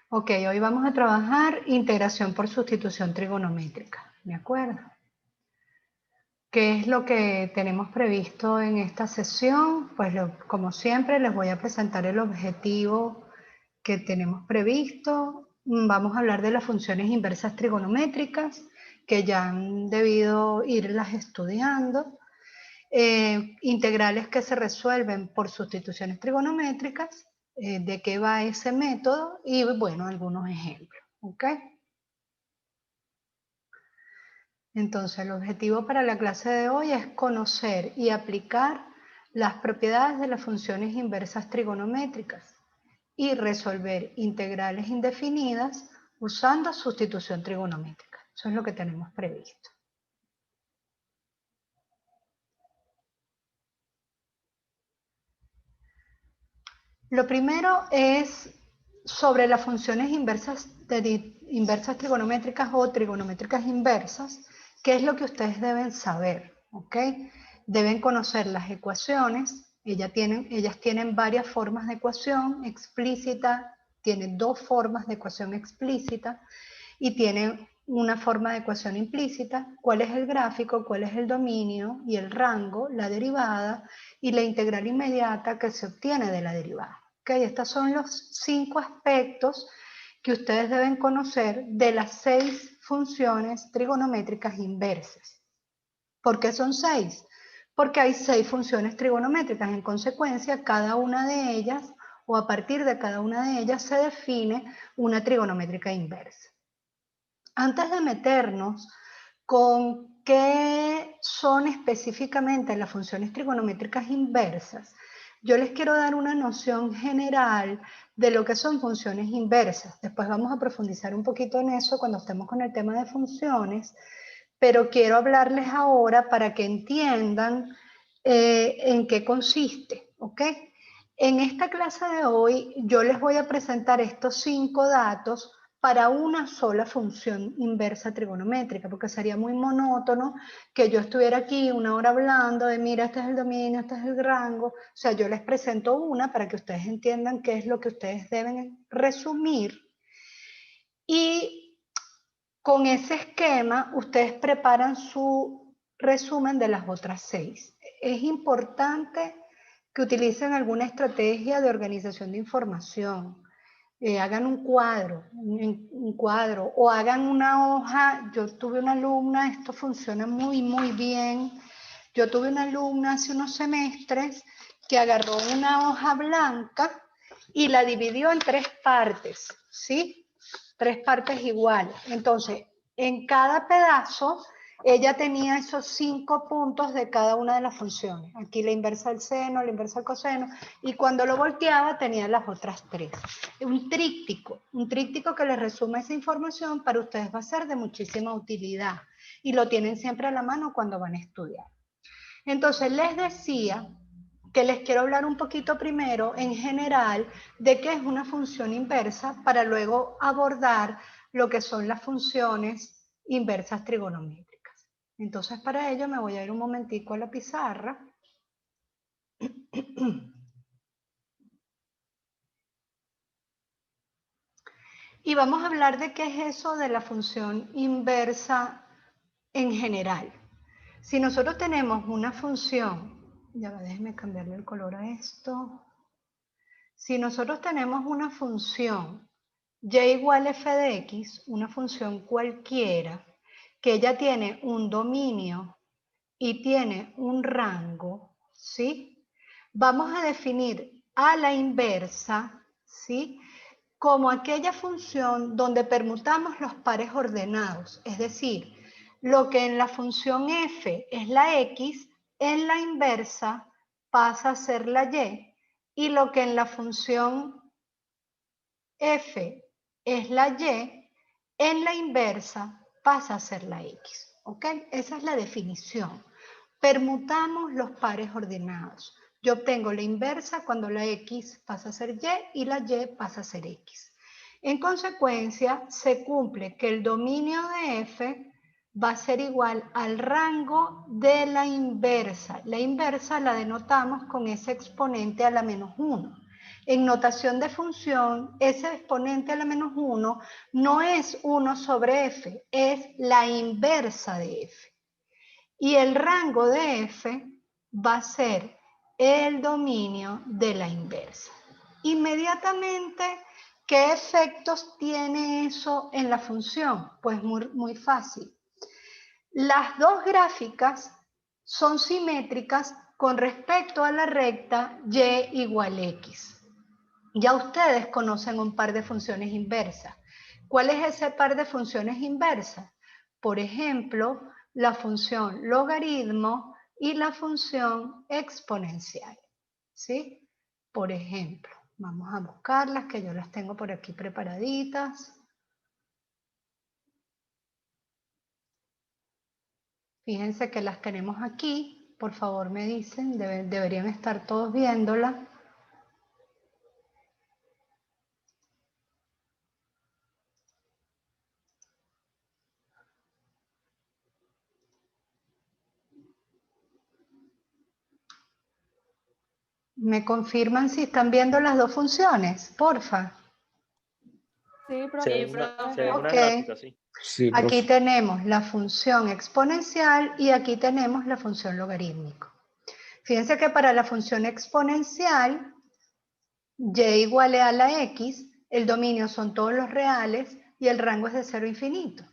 Ok, hoy vamos a trabajar integración por sustitución trigonométrica, ¿de acuerdo? ¿Qué es lo que tenemos previsto en esta sesión? Pues como siempre les voy a presentar el objetivo que tenemos previsto. Vamos a hablar de las funciones inversas trigonométricas, que ya han debido irlas estudiando. Integrales que se resuelven por sustituciones trigonométricas, de qué va ese método y, bueno, algunos ejemplos, ¿ok? Entonces, el objetivo para la clase de hoy es conocer y aplicar las propiedades de las funciones inversas trigonométricas y resolver integrales indefinidas usando sustitución trigonométrica. Eso es lo que tenemos previsto. Lo primero es sobre las funciones inversas trigonométricas o trigonométricas inversas, qué es lo que ustedes deben saber, ¿ok? Deben conocer las ecuaciones, ellas tienen varias formas de ecuación explícita, tienen dos formas de ecuación explícita y tienen una forma de ecuación implícita, cuál es el gráfico, cuál es el dominio y el rango, la derivada y la integral inmediata que se obtiene de la derivada. ¿Okay? Estos son los 5 aspectos que ustedes deben conocer de las 6 funciones trigonométricas inversas. ¿Por qué son 6? Porque hay 6 funciones trigonométricas. En consecuencia, cada una de ellas, o a partir de cada una de ellas, se define una trigonométrica inversa. Antes de meternos con qué son específicamente las funciones trigonométricas inversas, yo les quiero dar una noción general de lo que son funciones inversas. Después vamos a profundizar un poquito en eso cuando estemos con el tema de funciones, pero quiero hablarles ahora para que entiendan en qué consiste, ¿ok? En esta clase de hoy yo les voy a presentar estos 5 datos para una sola función inversa trigonométrica, porque sería muy monótono que yo estuviera aquí una hora hablando de, mira, este es el dominio, este es el rango. O sea, yo les presento una para que ustedes entiendan qué es lo que ustedes deben resumir. Y con ese esquema, ustedes preparan su resumen de las otras 6. Es importante que utilicen alguna estrategia de organización de información. Hagan un cuadro, o hagan una hoja. Yo tuve una alumna, esto funciona muy, muy bien. Yo tuve una alumna hace unos semestres que agarró una hoja blanca y la dividió en 3 partes, ¿sí? 3 partes iguales. Entonces, en cada pedazo, ella tenía esos 5 puntos de cada una de las funciones. Aquí la inversa del seno, la inversa del coseno, y cuando lo volteaba tenía las otras 3. Un tríptico que les resume esa información para ustedes va a ser de muchísima utilidad y lo tienen siempre a la mano cuando van a estudiar. Entonces, les decía que les quiero hablar un poquito primero, en general, de qué es una función inversa para luego abordar lo que son las funciones inversas trigonométricas. Entonces, para ello me voy a ir un momentico a la pizarra. Y vamos a hablar de qué es eso de la función inversa en general. Si nosotros tenemos una función, ya va, déjenme cambiarle el color a esto. Si nosotros tenemos una función y igual a f de x, una función cualquiera, que ella tiene un dominio y tiene un rango, ¿sí? Vamos a definir a la inversa, ¿sí? Como aquella función donde permutamos los pares ordenados, es decir, lo que en la función f es la x, en la inversa pasa a ser la y lo que en la función f es la y, en la inversa pasa a ser la x. ¿Ok? Esa es la definición. Permutamos los pares ordenados. Yo obtengo la inversa cuando la x pasa a ser y la y pasa a ser x. En consecuencia, se cumple que el dominio de f va a ser igual al rango de la inversa. La inversa la denotamos con ese exponente a la menos 1. En notación de función, ese exponente a la menos 1 no es 1 sobre f, es la inversa de f. Y el rango de f va a ser el dominio de la inversa. Inmediatamente, ¿qué efectos tiene eso en la función? Pues muy fácil. Las dos gráficas son simétricas con respecto a la recta y igual x. Ya ustedes conocen un par de funciones inversas. ¿Cuál es ese par de funciones inversas? Por ejemplo, la función logaritmo y la función exponencial. ¿Sí? Por ejemplo, vamos a buscarlas, que yo las tengo por aquí preparaditas. Fíjense que las tenemos aquí. Por favor, me dicen, deberían estar todos viéndola. ¿Me confirman si están viendo las dos funciones? Porfa. Sí, profe. Se ve una Ok. gráfica, sí. Sí, Aquí profe. tenemos la función exponencial y aquí tenemos la función logarítmica. Fíjense que para la función exponencial, y igual a la x, el dominio son todos los reales y el rango es de 0 a infinito.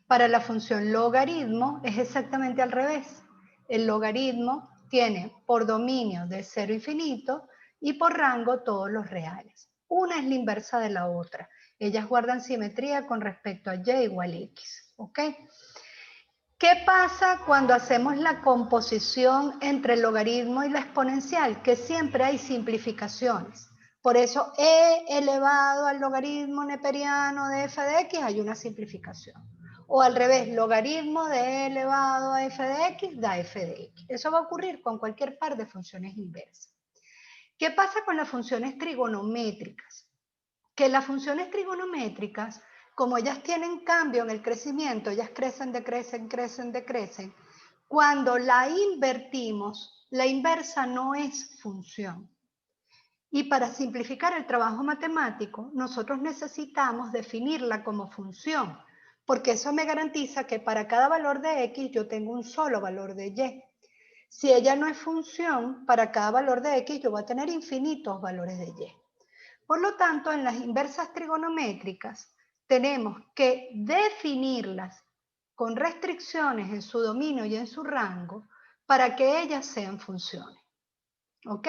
Para la función logaritmo es exactamente al revés. El logaritmo tiene por dominio de 0 a infinito y por rango todos los reales. Una es la inversa de la otra. Ellas guardan simetría con respecto a y igual a x. ¿Ok? ¿Qué pasa cuando hacemos la composición entre el logaritmo y la exponencial? Que siempre hay simplificaciones. Por eso e elevado al logaritmo neperiano de f de x hay una simplificación. O al revés, logaritmo de e elevado a f de x da f de x. Eso va a ocurrir con cualquier par de funciones inversas. ¿Qué pasa con las funciones trigonométricas? Que las funciones trigonométricas, como ellas tienen cambio en el crecimiento, ellas crecen, decrecen, crecen, decrecen, cuando la invertimos, la inversa no es función. Y para simplificar el trabajo matemático, nosotros necesitamos definirla como función, porque eso me garantiza que para cada valor de x yo tengo un solo valor de y. Si ella no es función, para cada valor de x yo voy a tener infinitos valores de y. Por lo tanto, en las inversas trigonométricas tenemos que definirlas con restricciones en su dominio y en su rango para que ellas sean funciones. ¿Ok?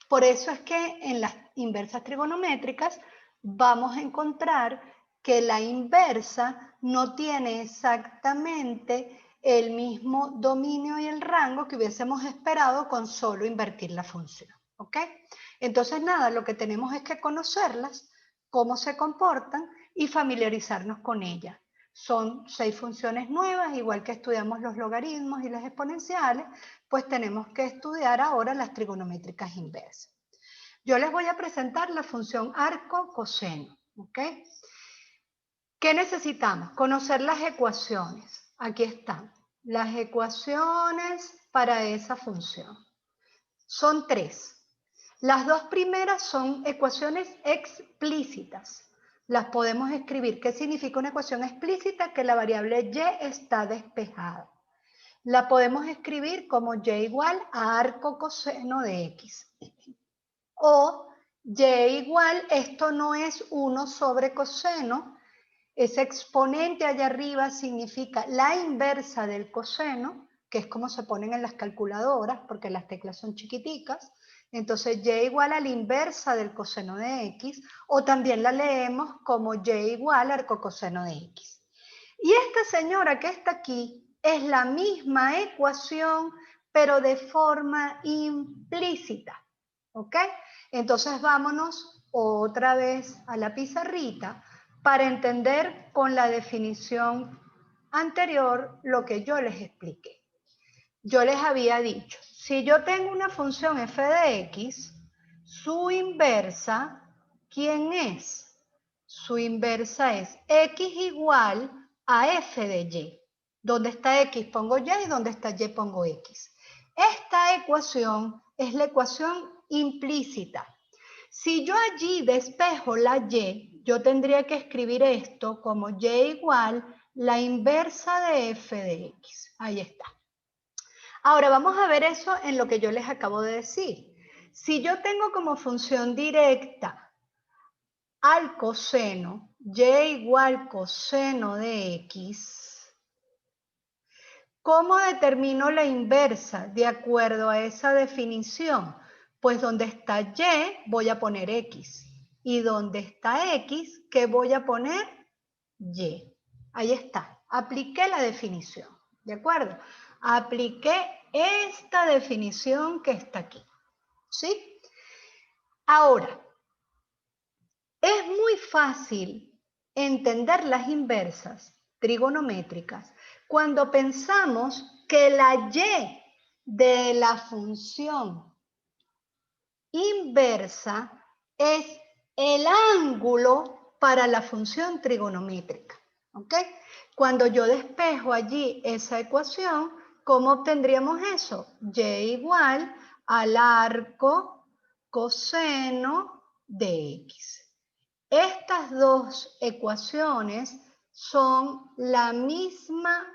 Por eso es que en las inversas trigonométricas vamos a encontrar que la inversa no tiene exactamente el mismo dominio y el rango que hubiésemos esperado con solo invertir la función. ¿Ok? Entonces, nada, lo que tenemos es que conocerlas, cómo se comportan y familiarizarnos con ellas. Son 6 funciones nuevas, igual que estudiamos los logaritmos y las exponenciales, pues tenemos que estudiar ahora las trigonométricas inversas. Yo les voy a presentar la función arco-coseno, ¿ok? ¿Qué necesitamos? Conocer las ecuaciones. Aquí están. Las ecuaciones para esa función. Son 3. Las dos primeras son ecuaciones explícitas. Las podemos escribir. ¿Qué significa una ecuación explícita? Que la variable y está despejada. La podemos escribir como y igual a arco coseno de x. O y igual, esto no es 1 sobre coseno, ese exponente allá arriba significa la inversa del coseno, que es como se ponen en las calculadoras, porque las teclas son chiquiticas. Entonces, y igual a la inversa del coseno de x, o también la leemos como y igual al arcocoseno de x. Y esta señora que está aquí es la misma ecuación, pero de forma implícita. ¿Ok? Entonces, vámonos otra vez a la pizarrita para entender con la definición anterior lo que yo les expliqué. Yo les había dicho, si yo tengo una función f de x, su inversa, ¿quién es? Su inversa es x igual a f de y. Donde está x pongo y y donde está y pongo x. Esta ecuación es la ecuación implícita. Si yo allí despejo la y, yo tendría que escribir esto como y igual la inversa de f de x. Ahí está. Ahora vamos a ver eso en lo que yo les acabo de decir. Si yo tengo como función directa al coseno, y igual coseno de x, ¿cómo determino la inversa de acuerdo a esa definición? Pues donde está y voy a poner x. Y donde está x, ¿qué voy a poner? Y. Ahí está. Apliqué la definición. ¿De acuerdo? Apliqué esta definición que está aquí. ¿Sí? Ahora, es muy fácil entender las inversas trigonométricas cuando pensamos que la y de la función inversa es el ángulo para la función trigonométrica. ¿Ok? Cuando yo despejo allí esa ecuación, ¿cómo obtendríamos eso? Y igual al arco coseno de x. Estas dos ecuaciones son la misma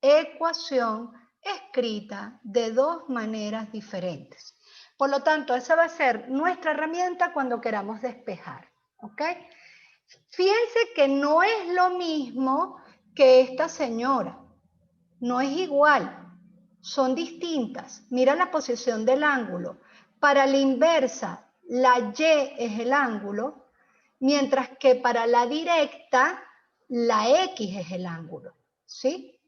ecuación escrita de dos maneras diferentes. Por lo tanto, esa va a ser nuestra herramienta cuando queramos despejar. ¿Ok? Fíjense que no es lo mismo que esta señora. No es igual. Son distintas. Mira la posición del ángulo. Para la inversa, la y es el ángulo, mientras que para la directa, la x es el ángulo. ¿Sí?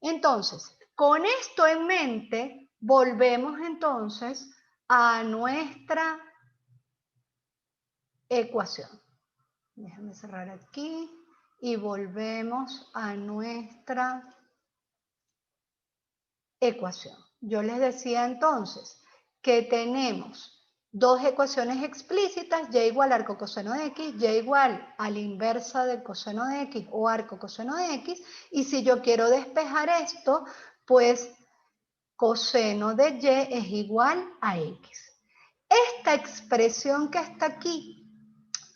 Entonces, con esto en mente, volvemos entonces a nuestra ecuación. Déjame cerrar aquí y volvemos a nuestra ecuación. Yo les decía entonces que tenemos dos ecuaciones explícitas, y igual arco coseno de x, y igual a la inversa del coseno de x o arco coseno de x, y si yo quiero despejar esto, pues coseno de y es igual a x. Esta expresión que está aquí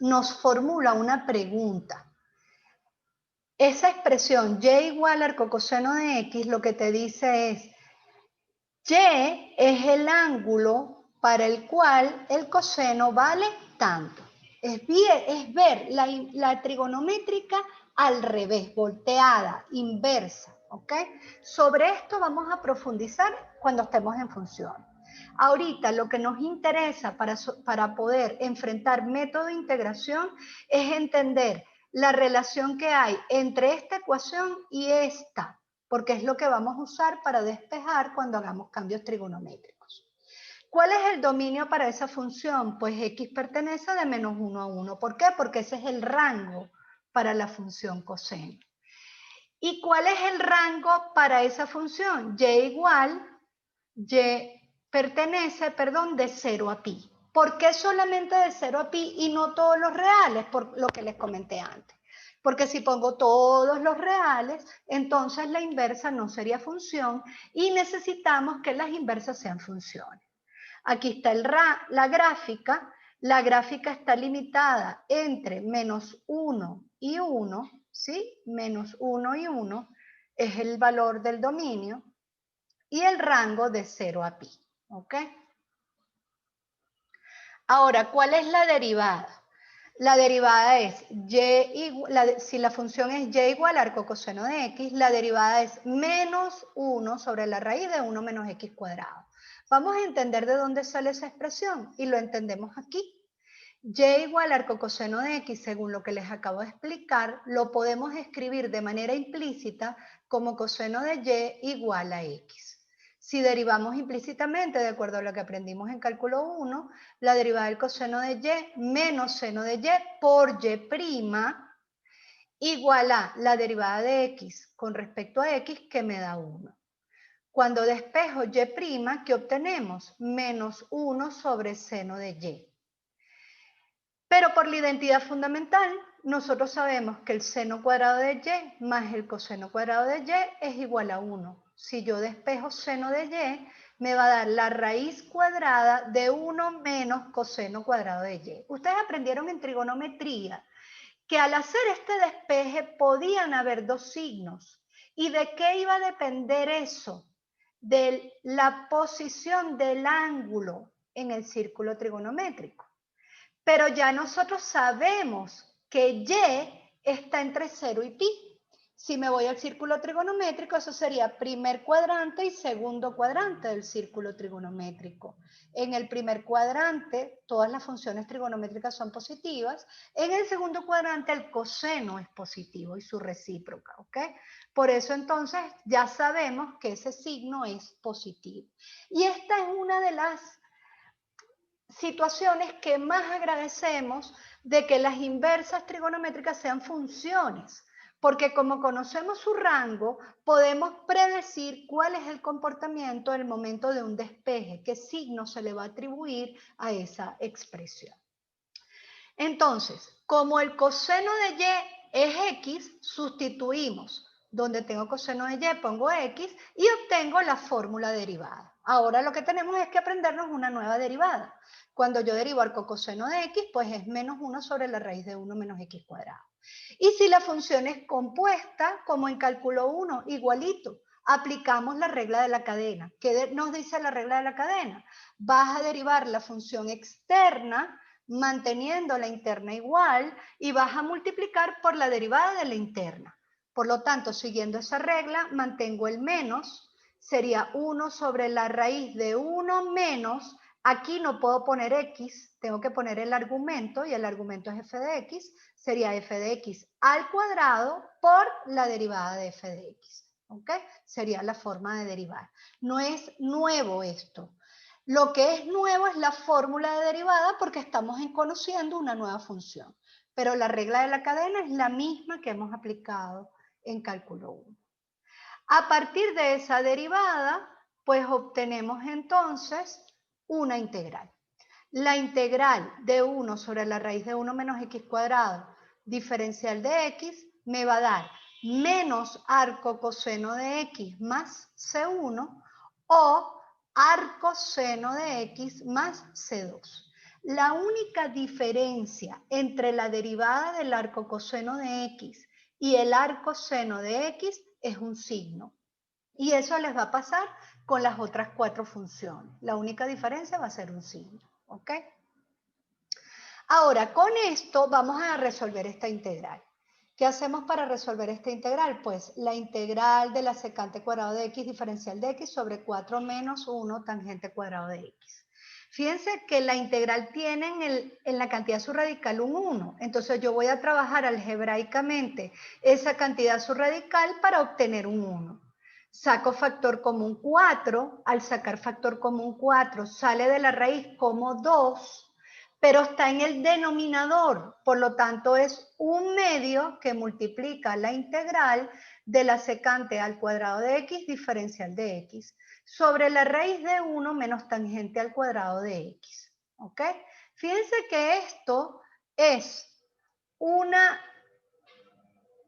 nos formula una pregunta. Esa expresión y igual arco coseno de x lo que te dice es y es el ángulo para el cual el coseno vale tanto. Es ver la trigonométrica al revés, volteada, inversa. ¿Ok? Sobre esto vamos a profundizar cuando estemos en función. Ahorita lo que nos interesa para poder enfrentar método de integración es entender la relación que hay entre esta ecuación y esta, porque es lo que vamos a usar para despejar cuando hagamos cambios trigonométricos. ¿Cuál es el dominio para esa función? Pues x pertenece de menos 1 a 1. ¿Por qué? Porque ese es el rango para la función coseno. ¿Y cuál es el rango para esa función? Y igual, y pertenece, de 0 a pi. ¿Por qué solamente de 0 a pi y no todos los reales? Por lo que les comenté antes. Porque si pongo todos los reales, entonces la inversa no sería función y necesitamos que las inversas sean funciones. Aquí está la gráfica. La gráfica está limitada entre menos 1 y 1, ¿sí? Menos 1 y 1 es el valor del dominio y el rango de 0 a pi, ¿ok? Ahora, ¿cuál es la derivada? La derivada es si la función es y igual arco coseno de x, la derivada es menos 1 sobre la raíz de 1 menos x cuadrado. Vamos a entender de dónde sale esa expresión y lo entendemos aquí. Y igual arco coseno de x, según lo que les acabo de explicar, lo podemos escribir de manera implícita como coseno de y igual a x. Si derivamos implícitamente, de acuerdo a lo que aprendimos en cálculo 1, la derivada del coseno de y menos seno de y por y' igual a la derivada de x con respecto a x, que me da 1. Cuando despejo y', ¿qué obtenemos? Menos 1 sobre seno de y. Pero por la identidad fundamental, nosotros sabemos que el seno cuadrado de y más el coseno cuadrado de y es igual a 1. Si yo despejo seno de y, me va a dar la raíz cuadrada de 1 menos coseno cuadrado de y. Ustedes aprendieron en trigonometría que al hacer este despeje podían haber dos signos. ¿Y de qué iba a depender eso? De la posición del ángulo en el círculo trigonométrico. Pero ya nosotros sabemos que y está entre 0 y pi. Si me voy al círculo trigonométrico, eso sería primer cuadrante y segundo cuadrante del círculo trigonométrico. En el primer cuadrante, todas las funciones trigonométricas son positivas. En el segundo cuadrante, el coseno es positivo y su recíproca, ¿ok? Por eso, entonces, ya sabemos que ese signo es positivo. Y esta es una de las situaciones que más agradecemos de que las inversas trigonométricas sean funciones, porque como conocemos su rango, podemos predecir cuál es el comportamiento en el momento de un despeje, qué signo se le va a atribuir a esa expresión. Entonces, como el coseno de y es x, sustituimos. Donde tengo coseno de y pongo x y obtengo la fórmula derivada. Ahora lo que tenemos es que aprendernos una nueva derivada. Cuando yo derivo arcocoseno de x, pues es menos 1 sobre la raíz de 1 menos x cuadrado. Y si la función es compuesta, como en cálculo 1, igualito, aplicamos la regla de la cadena. ¿Qué nos dice la regla de la cadena? Vas a derivar la función externa manteniendo la interna igual y vas a multiplicar por la derivada de la interna. Por lo tanto, siguiendo esa regla, mantengo el menos, sería 1 sobre la raíz de 1 menos, aquí no puedo poner x, tengo que poner el argumento, y el argumento es f de x, sería f de x al cuadrado por la derivada de f de x. ¿Ok? Sería la forma de derivar. No es nuevo esto. Lo que es nuevo es la fórmula de derivada porque estamos conociendo una nueva función. Pero la regla de la cadena es la misma que hemos aplicado en cálculo 1. A partir de esa derivada, pues obtenemos entonces una integral. La integral de 1 sobre la raíz de 1 menos x cuadrado diferencial de x me va a dar menos arco coseno de x más c1 o arco seno de x más c2. La única diferencia entre la derivada del arco coseno de x y el arco seno de x es un signo. Y eso les va a pasar con las otras 4 funciones. La única diferencia va a ser un signo. ¿Ok? Ahora, con esto vamos a resolver esta integral. ¿Qué hacemos para resolver esta integral? Pues la integral de la secante cuadrado de x diferencial de x sobre 4 menos 1 tangente cuadrado de x. Fíjense que la integral tiene en la cantidad subradical un 1. Entonces yo voy a trabajar algebraicamente esa cantidad subradical para obtener un 1. Saco factor común 4. Al sacar factor común 4 sale de la raíz como 2. Pero está en el denominador, por lo tanto es un medio que multiplica la integral de la secante al cuadrado de x diferencial de x sobre la raíz de 1 menos tangente al cuadrado de x. ¿Ok? Fíjense que esto es una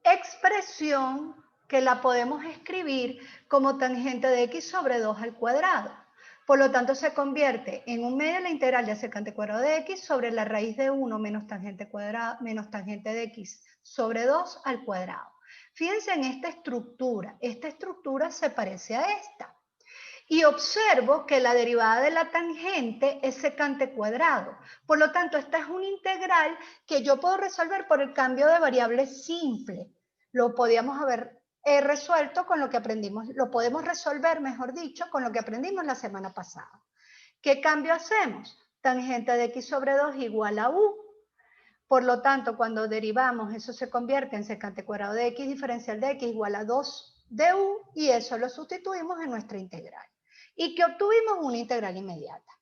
expresión que la podemos escribir como tangente de x sobre 2 al cuadrado. Por lo tanto, se convierte en un medio de la integral de secante cuadrado de x sobre la raíz de 1 menos tangente de x sobre 2 al cuadrado. Fíjense en esta estructura se parece a esta. Y observo que la derivada de la tangente es secante cuadrado. Por lo tanto, esta es una integral que yo puedo resolver por el cambio de variable simple. Lo podíamos haber resuelto con lo que aprendimos, lo podemos resolver, mejor dicho, con lo que aprendimos la semana pasada. ¿Qué cambio hacemos? Tangente de x sobre 2 igual a u. Por lo tanto, cuando derivamos, eso se convierte en secante cuadrado de x diferencial de x igual a 2 de u, y eso lo sustituimos en nuestra integral. Y que obtuvimos una integral inmediata.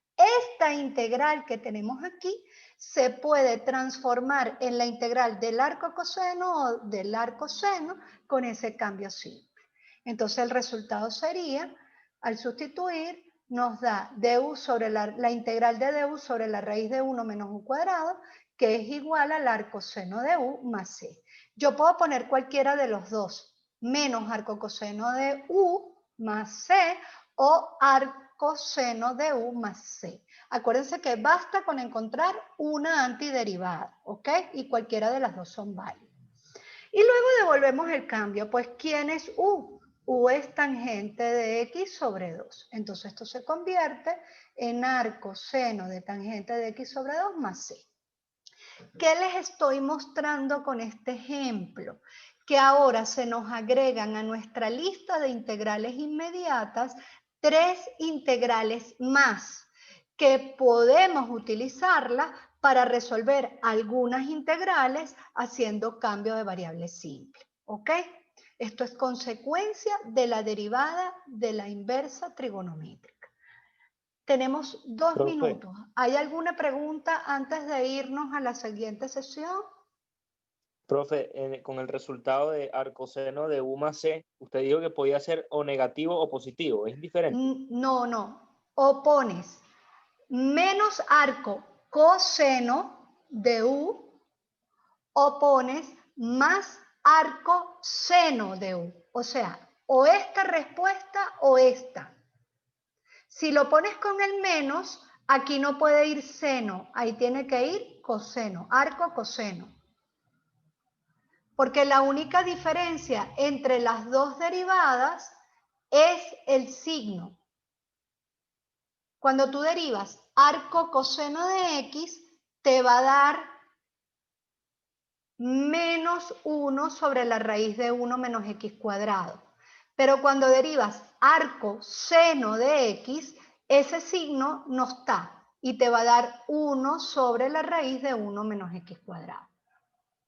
Esta integral que tenemos aquí se puede transformar en la integral del arco coseno o del arco seno con ese cambio simple. Entonces el resultado sería, al sustituir, nos da du sobre la integral de du sobre la raíz de 1 menos u cuadrado, que es igual al arco seno de u más c. Yo puedo poner cualquiera de los dos, menos arco coseno de u más c o coseno de u más c. Acuérdense que basta con encontrar una antiderivada, ¿ok? Y cualquiera de las dos son válidas. Y luego devolvemos el cambio, pues ¿quién es u? U es tangente de x sobre 2. Entonces esto se convierte en arco seno de tangente de x sobre 2 más c. ¿Qué les estoy mostrando con este ejemplo? Que ahora se nos agregan a nuestra lista de integrales inmediatas 3 integrales más que podemos utilizarlas para resolver algunas integrales haciendo cambio de variable simple. ¿Ok? Esto es consecuencia de la derivada de la inversa trigonométrica. Tenemos 2 Profe, minutos. ¿Hay alguna pregunta antes de irnos a la siguiente sesión? profe, con el resultado de arcoseno de U más C, usted dijo que podía ser o negativo o positivo, ¿es diferente? No, no. O pones menos arco coseno de U o pones más arco seno de U. O sea, o esta respuesta o esta. Si lo pones con el menos, aquí no puede ir seno, ahí tiene que ir coseno, arco coseno. Porque la única diferencia entre las dos derivadas es el signo. Cuando tú derivas arco coseno de x, te va a dar menos 1 sobre la raíz de 1 menos x cuadrado. Pero cuando derivas arco seno de x, ese signo no está y te va a dar 1 sobre la raíz de 1 menos x cuadrado.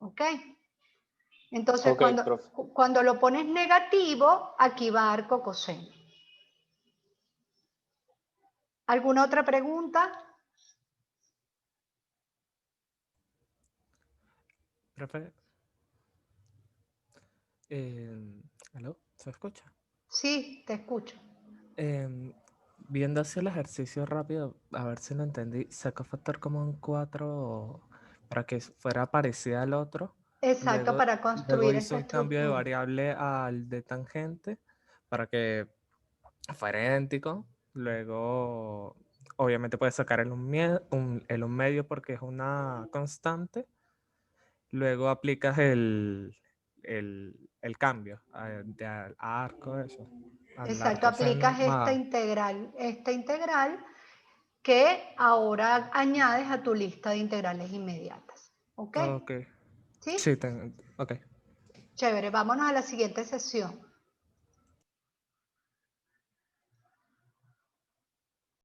¿Ok? Entonces, Ok, profe. cuando lo pones negativo, aquí va arco coseno. ¿Alguna otra pregunta? Profe, ¿aló? ¿Se escucha? Sí, te escucho. Viendo así el ejercicio rápido, a ver si lo entendí, sacó factor común 4 para que fuera parecida al otro. Exacto, Luego, para luego construir hizo esta un cambio de estructura. variable al de tangente para que fuera idéntico. Luego, obviamente puedes sacar el el un medio porque es una constante. Luego aplicas el cambio de a arco, eso, al Exacto, arco seno, aplicas más. esta integral que ahora añades a tu lista de integrales inmediatas. ¿Ok? Ok. ¿Sí? Sí, ok. Chévere, vámonos a la siguiente sesión.